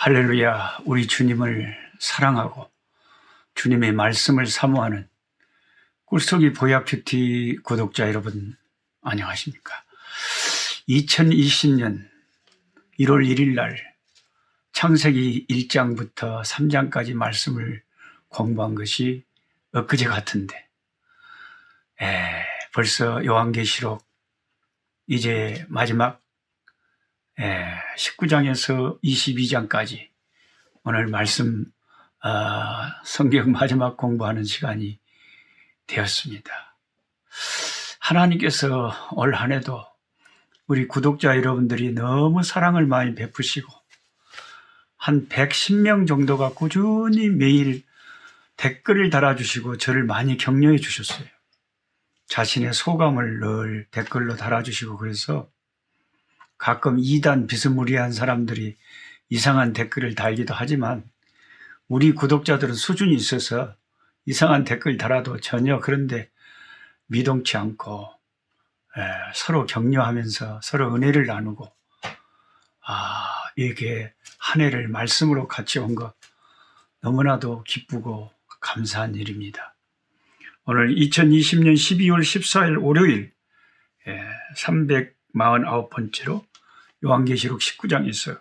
할렐루야, 우리 주님을 사랑하고 주님의 말씀을 사모하는 꿀속이 보약큐티 구독자 여러분, 안녕하십니까? 2020년 1월 1일 날 창세기 1장부터 3장까지 말씀을 공부한 것이 엊그제 같은데, 벌써 요한계시록 이제 마지막 19장에서 22장까지 오늘 말씀 성경 마지막 공부하는 시간이 되었습니다. 하나님께서 올 한 해도 우리 구독자 여러분들이 너무 사랑을 많이 베푸시고 한 110명 정도가 꾸준히 매일 댓글을 달아주시고 저를 많이 격려해 주셨어요. 자신의 소감을 늘 댓글로 달아주시고, 그래서 가끔 이단 비스무리한 사람들이 이상한 댓글을 달기도 하지만 우리 구독자들은 수준이 있어서 이상한 댓글 달아도 전혀 그런데 미동치 않고 서로 격려하면서 서로 은혜를 나누고, 이렇게 한 해를 말씀으로 같이 온 것 너무나도 기쁘고 감사한 일입니다. 오늘 2020년 12월 14일 월요일 349번째로 요한계시록 19장에서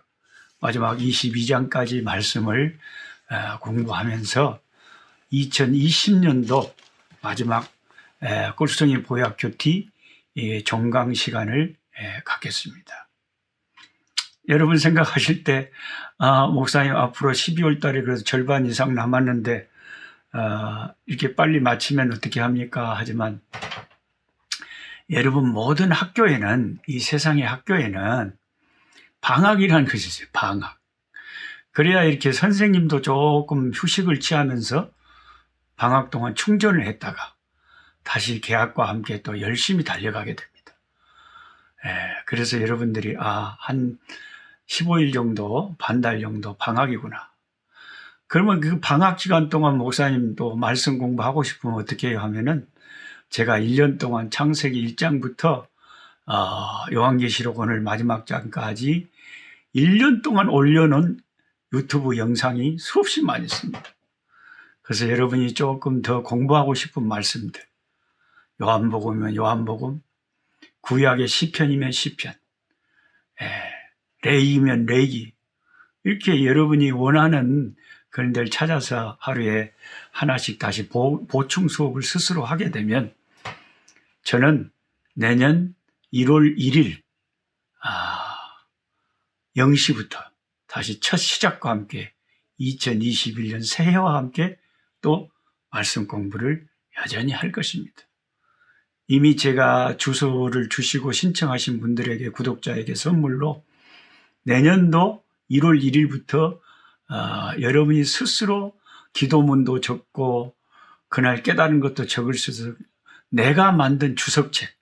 마지막 22장까지 말씀을 공부하면서 2020년도 마지막 꿀송이 보약큐티 종강 시간을 갖겠습니다. 여러분 생각하실 때 목사님 앞으로 12월 달에 그래도 절반 이상 남았는데 이렇게 빨리 마치면 어떻게 합니까? 하지만 여러분, 모든 학교에는, 이 세상의 학교에는 방학이라는 것이 있어요. 방학. 그래야 이렇게 선생님도 조금 휴식을 취하면서 방학 동안 충전을 했다가 다시 개학과 함께 또 열심히 달려가게 됩니다. 그래서 여러분들이 한 15일 정도, 반달 정도 방학이구나. 그러면 그 방학 기간 동안 목사님도 말씀 공부하고 싶으면 어떻게 해요 하면은, 제가 1년 동안 창세기 1장부터 요한계시록 오늘 마지막 장까지 1년 동안 올려놓은 유튜브 영상이 수없이 많이 있습니다. 그래서 여러분이 조금 더 공부하고 싶은 말씀들, 요한복음이면 요한복음, 구약의 시편이면 시편, 레이기면 레이기, 이렇게 여러분이 원하는 그런 데를 찾아서 하루에 하나씩 다시 보충 수업을 스스로 하게 되면, 저는 내년 1월 1일 0시부터 다시 첫 시작과 함께 2021년 새해와 함께 또 말씀 공부를 여전히 할 것입니다. 이미 제가 주소를 주시고 신청하신 분들에게, 구독자에게 선물로 내년도 1월 1일부터 여러분이 스스로 기도문도 적고 그날 깨달은 것도 적을 수 있어서 내가 만든 주석책,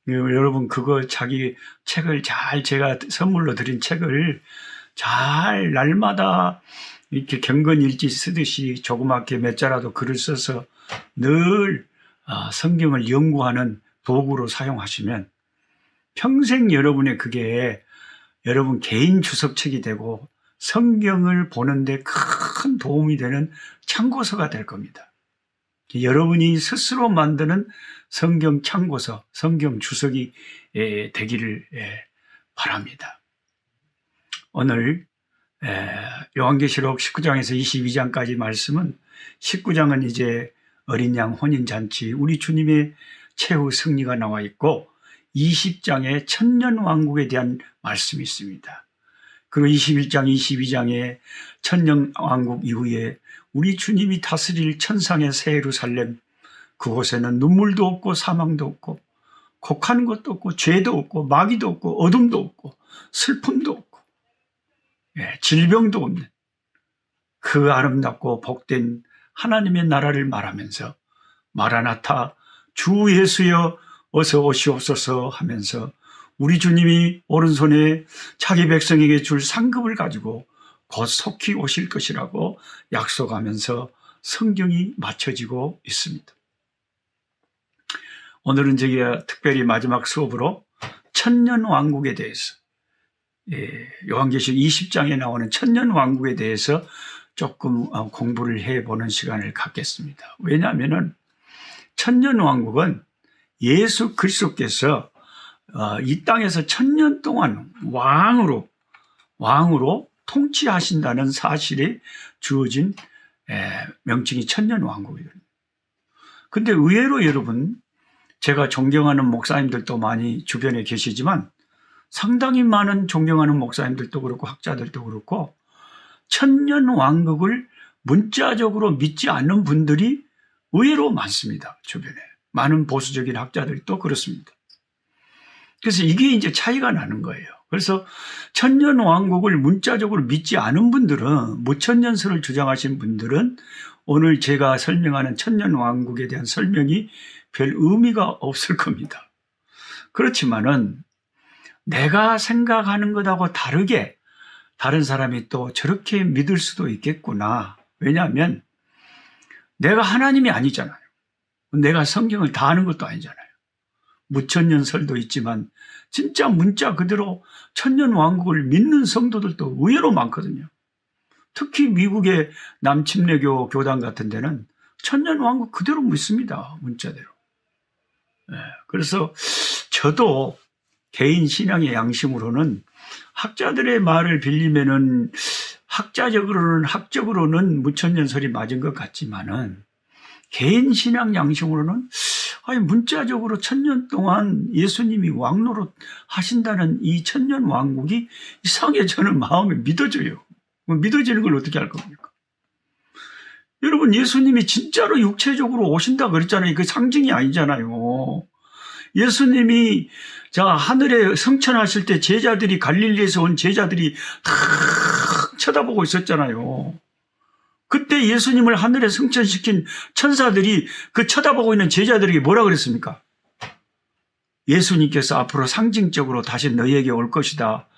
여러분 그거 자기 책을 잘, 제가 선물로 드린 책을 잘 날마다 이렇게 경건일지 쓰듯이 조그맣게 몇 자라도 글을 써서 늘 성경을 연구하는 도구로 사용하시면 평생 여러분의 그게 여러분 개인 주석책이 되고 성경을 보는데 큰 도움이 되는 참고서가 될 겁니다. 여러분이 스스로 만드는 성경 참고서, 성경 주석이 되기를 바랍니다. 오늘 요한계시록 19장에서 22장까지 말씀은, 19장은 이제 어린 양 혼인잔치, 우리 주님의 최후 승리가 나와 있고, 20장에 천년왕국에 대한 말씀이 있습니다. 그리고 21장, 22장에 천년왕국 이후에 우리 주님이 다스릴 천상의 새 예루살렘, 그곳에는 눈물도 없고 사망도 없고 곡하는 것도 없고 죄도 없고 마귀도 없고 어둠도 없고 슬픔도 없고 질병도 없는 그 아름답고 복된 하나님의 나라를 말하면서, 마라나타 주 예수여 어서 오시옵소서 하면서 우리 주님이 오른손에 자기 백성에게 줄 상급을 가지고 곧 속히 오실 것이라고 약속하면서 성경이 맞춰지고 있습니다. 오늘은 저희가 특별히 마지막 수업으로 천년왕국에 대해서, 요한계시록 20장에 나오는 천년왕국에 대해서 조금 공부를 해보는 시간을 갖겠습니다. 왜냐하면 천년왕국은 예수 그리스도께서 이 땅에서 천년 동안 왕으로 통치하신다는 사실이 주어진 명칭이 천년왕국이거든요. 근데 의외로 여러분, 제가 존경하는 목사님들도 많이 주변에 계시지만 상당히 많은 존경하는 목사님들도 그렇고 학자들도 그렇고 천년왕국을 문자적으로 믿지 않는 분들이 의외로 많습니다. 주변에. 많은 보수적인 학자들도 그렇습니다. 그래서 이게 이제 차이가 나는 거예요. 그래서 천년왕국을 문자적으로 믿지 않은 분들은, 무천년설을 주장하신 분들은 오늘 제가 설명하는 천년왕국에 대한 설명이 별 의미가 없을 겁니다. 그렇지만은 내가 생각하는 것하고 다르게 다른 사람이 또 저렇게 믿을 수도 있겠구나. 왜냐하면 내가 하나님이 아니잖아요. 내가 성경을 다 아는 것도 아니잖아요. 무천년설도 있지만 진짜 문자 그대로 천년왕국을 믿는 성도들도 의외로 많거든요. 특히 미국의 남침례교 교단 같은 데는 천년왕국 그대로 믿습니다. 문자대로. 그래서 저도 개인 신앙의 양심으로는 학자들의 말을 빌리면은 학적으로는 무천년설이 맞은 것 같지만은 개인 신앙 양심으로는 문자적으로 천년 동안 예수님이 왕노릇 하신다는 이 천년 왕국이 이상하게 저는 마음에 믿어져요. 믿어지는 걸 어떻게 할 겁니까? 여러분, 예수님이 진짜로 육체적으로 오신다 그랬잖아요. 그 상징이 아니잖아요. 예수님이 하늘에 승천하실 때 제자들이, 갈릴리에서 온 제자들이 다 쳐다보고 있었잖아요. 그때 예수님을 하늘에 승천시킨 천사들이 그 쳐다보고 있는 제자들에게 뭐라 그랬습니까? 예수님께서 앞으로 상징적으로 다시 너희에게 올 것이다.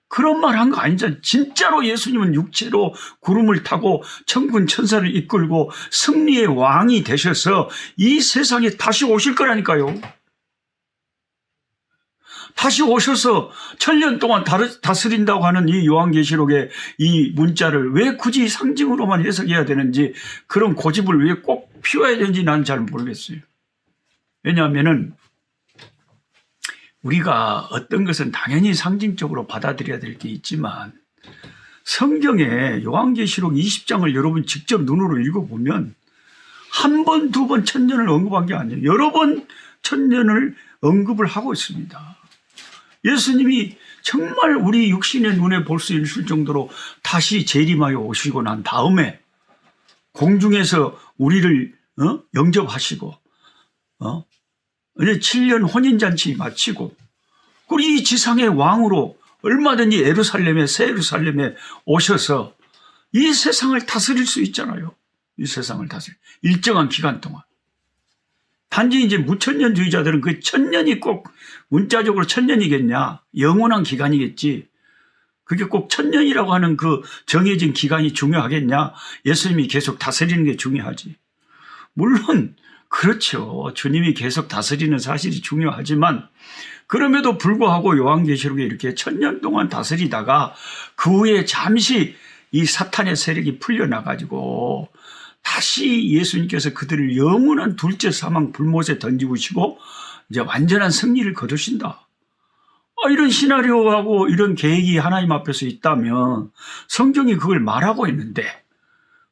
그런 말 한 거 아니잖아요. 진짜로 예수님은 육체로 구름을 타고 천군 천사를 이끌고 승리의 왕이 되셔서 이 세상에 다시 오실 거라니까요. 다시 오셔서 천년 동안 다스린다고 하는 이 요한계시록의 이 문자를 왜 굳이 상징으로만 해석해야 되는지, 그런 고집을 왜 꼭 피워야 되는지 나는 잘 모르겠어요. 왜냐하면은 우리가 어떤 것은 당연히 상징적으로 받아들여야 될 게 있지만 성경에 요한계시록 20장을 여러분 직접 눈으로 읽어보면 한 번, 두 번 천년을 언급한 게 아니에요. 여러 번 천년을 언급을 하고 있습니다. 예수님이 정말 우리 육신의 눈에 볼 수 있을 정도로 다시 재림하여 오시고 난 다음에 공중에서 우리를 영접하시고 7년 혼인잔치 마치고 그리고 이 지상의 왕으로 얼마든지 새 예루살렘에 오셔서 이 세상을 다스릴 수 있잖아요. 이 세상을 일정한 기간 동안. 단지 이제 무천년주의자들은 그 천년이 꼭 문자적으로 천년이겠냐, 영원한 기간이겠지, 그게 꼭 천년이라고 하는 그 정해진 기간이 중요하겠냐, 예수님이 계속 다스리는 게 중요하지. 물론 그렇죠. 주님이 계속 다스리는 사실이 중요하지만 그럼에도 불구하고 요한계시록에 이렇게 천년 동안 다스리다가 그 후에 잠시 이 사탄의 세력이 풀려나가지고 다시 예수님께서 그들을 영원한 둘째 사망 불못에 던지시고 이제 완전한 승리를 거두신다. 이런 시나리오하고 이런 계획이 하나님 앞에서 있다면 성경이 그걸 말하고 있는데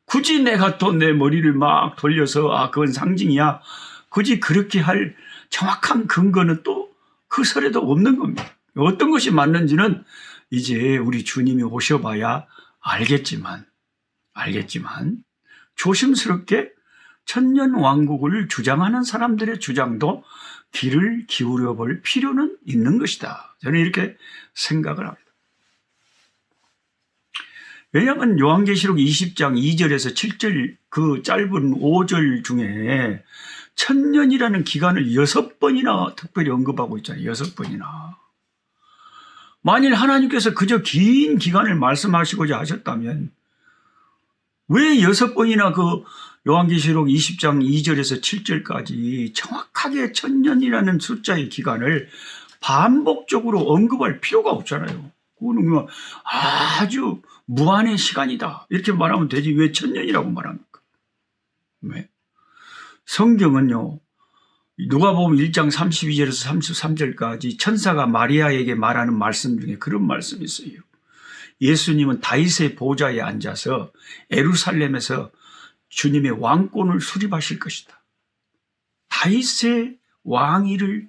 굳이 내가 또 내 머리를 막 돌려서 그건 상징이야, 굳이 그렇게 할 정확한 근거는 또 그 설에도 없는 겁니다. 어떤 것이 맞는지는 이제 우리 주님이 오셔봐야 알겠지만 조심스럽게 천년왕국을 주장하는 사람들의 주장도 귀를 기울여 볼 필요는 있는 것이다. 저는 이렇게 생각을 합니다. 왜냐하면 요한계시록 20장 2절에서 7절 그 짧은 5절 중에 천년이라는 기간을 6번이나 특별히 언급하고 있잖아요. 6번이나. 만일 하나님께서 그저 긴 기간을 말씀하시고자 하셨다면 왜 6번이나 그 요한계시록 20장 2절에서 7절까지 정확하게 천년이라는 숫자의 기간을 반복적으로 언급할 필요가 없잖아요. 그거는 아주 무한의 시간이다. 이렇게 말하면 되지. 왜 천년이라고 말합니까? 왜? 성경은요, 누가복음 1장 32절에서 33절까지 천사가 마리아에게 말하는 말씀 중에 그런 말씀이 있어요. 예수님은 다윗의 보좌에 앉아서 예루살렘에서 주님의 왕권을 수립하실 것이다. 다윗의 왕위를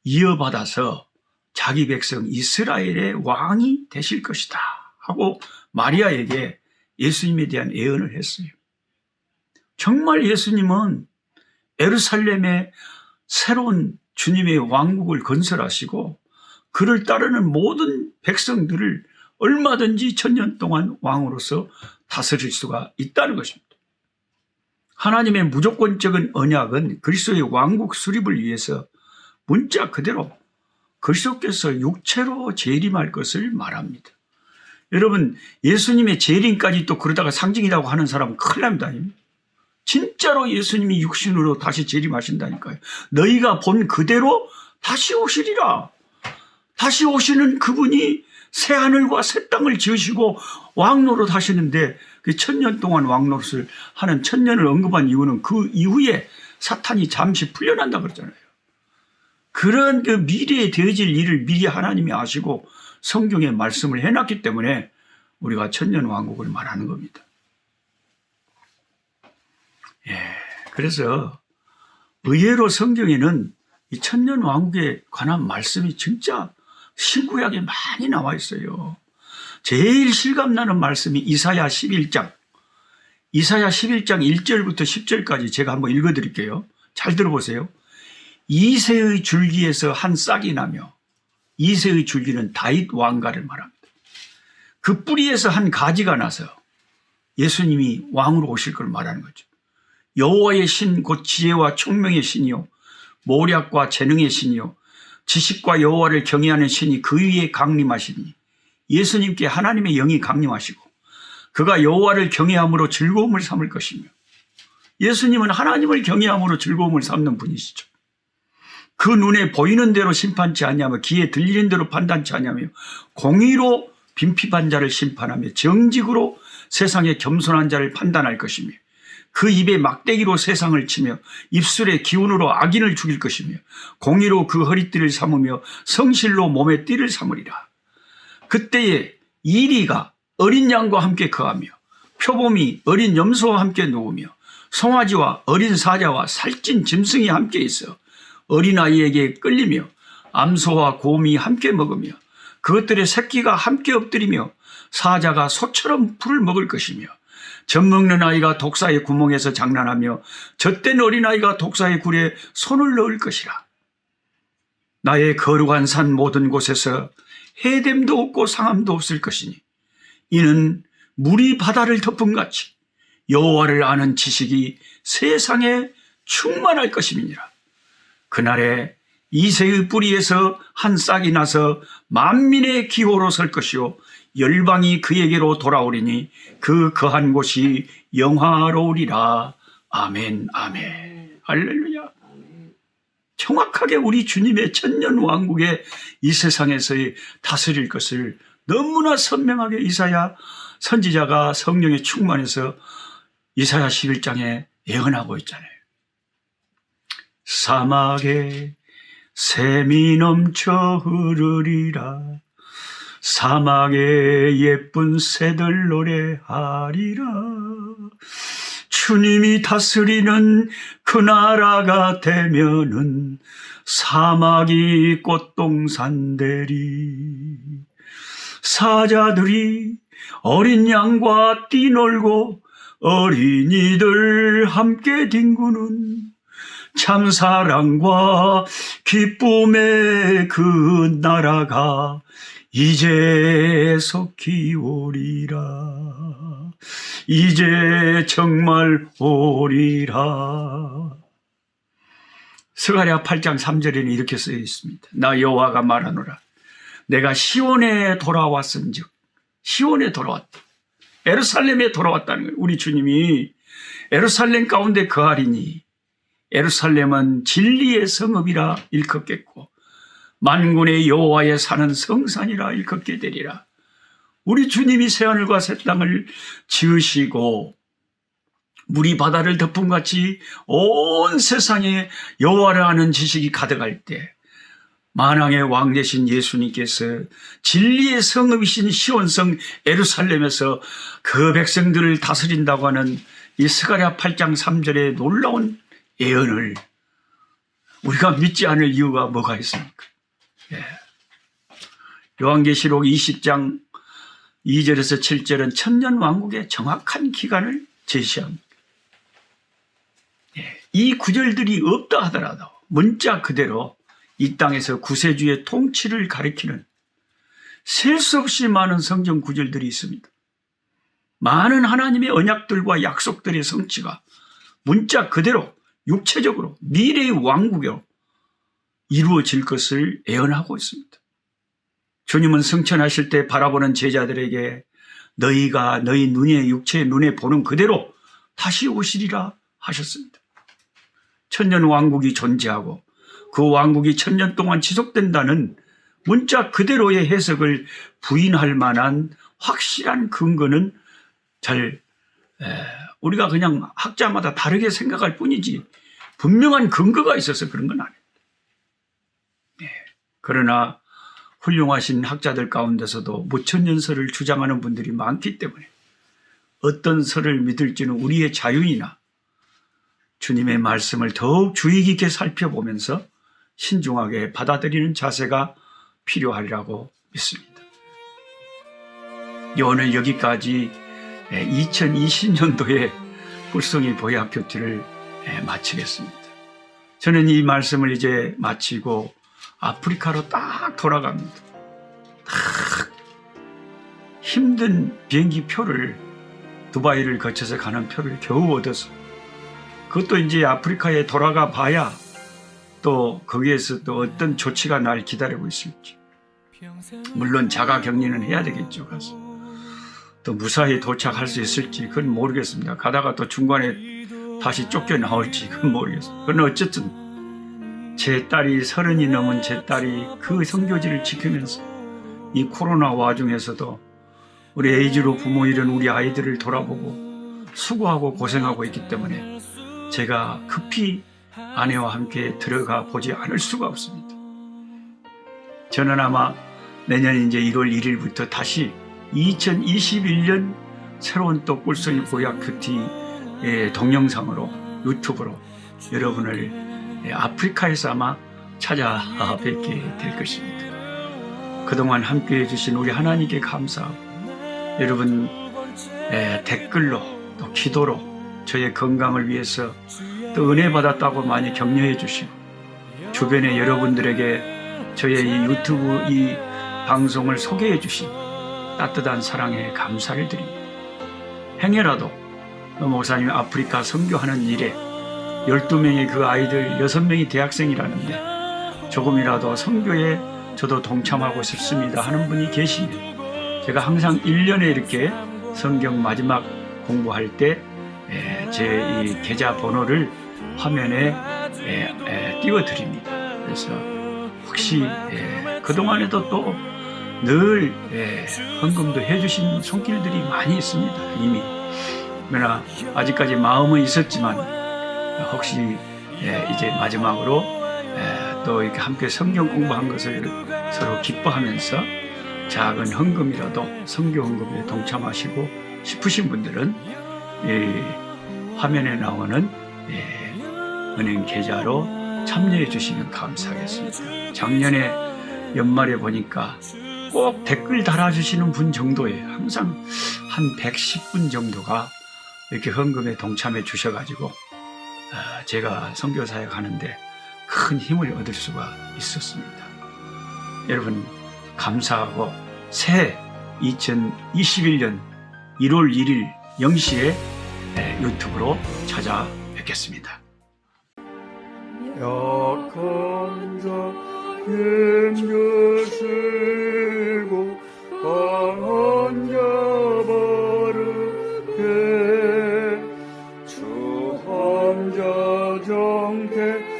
이어받아서 자기 백성 이스라엘의 왕이 되실 것이다 하고 마리아에게 예수님에 대한 예언을 했어요. 정말 예수님은 예루살렘에 새로운 주님의 왕국을 건설하시고 그를 따르는 모든 백성들을 얼마든지 천년 동안 왕으로서 다스릴 수가 있다는 것입니다. 하나님의 무조건적인 언약은 그리스도의 왕국 수립을 위해서 문자 그대로 그리스도께서 육체로 재림할 것을 말합니다. 여러분, 예수님의 재림까지 또 그러다가 상징이라고 하는 사람은 큰일 납니다. 진짜로 예수님이 육신으로 다시 재림하신다니까요. 너희가 본 그대로 다시 오시리라. 다시 오시는 그분이 새 하늘과 새 땅을 지으시고 왕노릇 하시는데 그 천년 동안 왕노릇을 하는 천년을 언급한 이유는 그 이후에 사탄이 잠시 풀려난다 그러잖아요. 그런 그 미래에 되어질 일을 미리 하나님이 아시고 성경에 말씀을 해놨기 때문에 우리가 천년 왕국을 말하는 겁니다. 그래서 의외로 성경에는 이 천년 왕국에 관한 말씀이 진짜 신구약에 많이 나와 있어요. 제일 실감나는 말씀이 이사야 11장 1절부터 10절까지 제가 한번 읽어드릴게요. 잘 들어보세요. 이새의 줄기에서 한 싹이 나며, 이새의 줄기는 다윗 왕가를 말합니다. 그 뿌리에서 한 가지가 나서 예수님이 왕으로 오실 걸 말하는 거죠. 여호와의 신 곧 지혜와 총명의 신이요 모략과 재능의 신이요 지식과 여호와를 경외하는 신이 그 위에 강림하시니, 예수님께 하나님의 영이 강림하시고 그가 여호와를 경외함으로 즐거움을 삼을 것이며, 예수님은 하나님을 경외함으로 즐거움을 삼는 분이시죠. 그 눈에 보이는 대로 심판치 아니하며 귀에 들리는 대로 판단치 아니하며 공의로 빈핍한 자를 심판하며 정직으로 세상의 겸손한 자를 판단할 것이며, 그 입에 막대기로 세상을 치며 입술의 기운으로 악인을 죽일 것이며 공의로 그 허리띠를 삼으며 성실로 몸의 띠를 삼으리라. 그때에 이리가 어린 양과 함께 거하며 표범이 어린 염소와 함께 누우며 송아지와 어린 사자와 살찐 짐승이 함께 있어 어린아이에게 끌리며 암소와 곰이 함께 먹으며 그것들의 새끼가 함께 엎드리며 사자가 소처럼 풀을 먹을 것이며, 젖먹는 아이가 독사의 구멍에서 장난하며 젖된 어린아이가 독사의 굴에 손을 넣을 것이라. 나의 거룩한 산 모든 곳에서 해됨도 없고 상함도 없을 것이니 이는 물이 바다를 덮음같이 여호와를 아는 지식이 세상에 충만할 것임이니라. 그날에 이새의 뿌리에서 한 싹이 나서 만민의 기호로 설 것이요 열방이 그에게로 돌아오리니 그 거한 곳이 영화로우리라. 아멘, 아멘. 할렐루야. 정확하게 우리 주님의 천년 왕국에 이 세상에서의 다스릴 것을 너무나 선명하게 이사야 선지자가 성령에 충만해서 이사야 11장에 예언하고 있잖아요. 사막에 샘이 넘쳐 흐르리라. 사막에 예쁜 새들 노래하리라. 주님이 다스리는 그 나라가 되면은 사막이 꽃동산 되리. 사자들이 어린 양과 뛰놀고 어린이들 함께 뒹구는 참 사랑과 기쁨의 그 나라가 이제 속히 오리라. 이제 정말 오리라. 스가랴 8장 3절에는 이렇게 쓰여 있습니다. 나 여호와가 말하노라. 내가 시온에 돌아왔은즉, 시온에 돌아왔다. 예루살렘에 돌아왔다는 거예요. 우리 주님이 예루살렘 가운데 거하리니, 예루살렘은 진리의 성읍이라 일컫겠고 만군의 여호와의 산은 성산이라 일컫게 되리라. 우리 주님이 새하늘과 새 땅을 지으시고 물이 바다를 덮음같이 온 세상에 여호와를 아는 지식이 가득할 때 만왕의 왕 되신 예수님께서 진리의 성읍이신 시온성 예루살렘에서 그 백성들을 다스린다고 하는 이 스가랴 8장 3절의 놀라운 예언을 우리가 믿지 않을 이유가 뭐가 있습니까? 예. 요한계시록 20장 2절에서 7절은 천년 왕국의 정확한 기간을 제시합니다. 예. 이 구절들이 없다 하더라도 문자 그대로 이 땅에서 구세주의 통치를 가리키는 셀 수 없이 많은 성경 구절들이 있습니다. 많은 하나님의 언약들과 약속들의 성취가 문자 그대로 육체적으로 미래의 왕국으로 이루어질 것을 예언하고 있습니다. 주님은 승천하실 때 바라보는 제자들에게 너희가 너희 눈에 육체의 눈에 보는 그대로 다시 오시리라 하셨습니다. 천년 왕국이 존재하고 그 왕국이 천년 동안 지속된다는 문자 그대로의 해석을 부인할 만한 확실한 근거는 우리가 그냥 학자마다 다르게 생각할 뿐이지 분명한 근거가 있어서 그런 건 아닙니다. 네. 그러나 훌륭하신 학자들 가운데서도 무천년설을 주장하는 분들이 많기 때문에 어떤 설을 믿을지는 우리의 자유이나 주님의 말씀을 더욱 주의 깊게 살펴보면서 신중하게 받아들이는 자세가 필요하리라고 믿습니다. 오늘 여기까지 2020년도에 꿀송이 보약교티를 마치겠습니다. 저는 이 말씀을 이제 마치고 아프리카로 딱 돌아갑니다. 힘든 비행기 표를 두바이를 거쳐서 가는 표를 겨우 얻어서 그것도 이제 아프리카에 돌아가 봐야 또 거기에서 또 어떤 조치가 날 기다리고 있을지 물론 자가 격리는 해야 되겠죠. 가서 또 무사히 도착할 수 있을지 그건 모르겠습니다. 가다가 또 중간에 다시 쫓겨나올지 그건 모르겠습니다. 그러나 어쨌든 제 딸이 30이 넘은 제 딸이 그 선교지를 지키면서 이 코로나 와중에서도 우리 에이즈로 부모 잃은 우리 아이들을 돌아보고 수고하고 고생하고 있기 때문에 제가 급히 아내와 함께 들어가 보지 않을 수가 없습니다. 저는 아마 내년 이제 1월 1일부터 다시 2021년 새로운 또 꿀송이 보약큐티의 동영상으로 유튜브로 여러분을 아프리카에서 아마 찾아뵙게 될 것입니다. 그동안 함께해 주신 우리 하나님께 감사하고 여러분 댓글로 또 기도로 저의 건강을 위해서 또 은혜 받았다고 많이 격려해 주시고 주변의 여러분들에게 저의 이 유튜브 이 방송을 소개해 주신 따뜻한 사랑에 감사를 드립니다. 행여라도 목사님 아프리카 선교하는 일에 12명의 그 아이들 6명이 대학생이라는데 조금이라도 선교에 저도 동참하고 싶습니다 하는 분이 계시면 제가 항상 1년에 이렇게 성경 마지막 공부할 때 제 이 계좌 번호를 화면에 띄워드립니다. 그래서 혹시 그동안에도 또 늘 헌금도 해주신 손길들이 많이 있습니다. 이미 그러나 아직까지 마음은 있었지만 혹시 이제 마지막으로 또 이렇게 함께 성경 공부한 것을 서로 기뻐하면서 작은 헌금이라도 선교 헌금에 동참하시고 싶으신 분들은 화면에 나오는 은행 계좌로 참여해 주시면 감사하겠습니다. 작년에 연말에 보니까 꼭 댓글 달아주시는 분 정도에 항상 한 110분 정도가 이렇게 헌금에 동참해 주셔가지고 제가 선교사역 하는데 큰 힘을 얻을 수가 있었습니다. 여러분 감사하고 새해 2021년 1월 1일 0시에 유튜브로 찾아뵙겠습니다. 약한 자 힘주시고 강한 자 바르게 주 함자 정태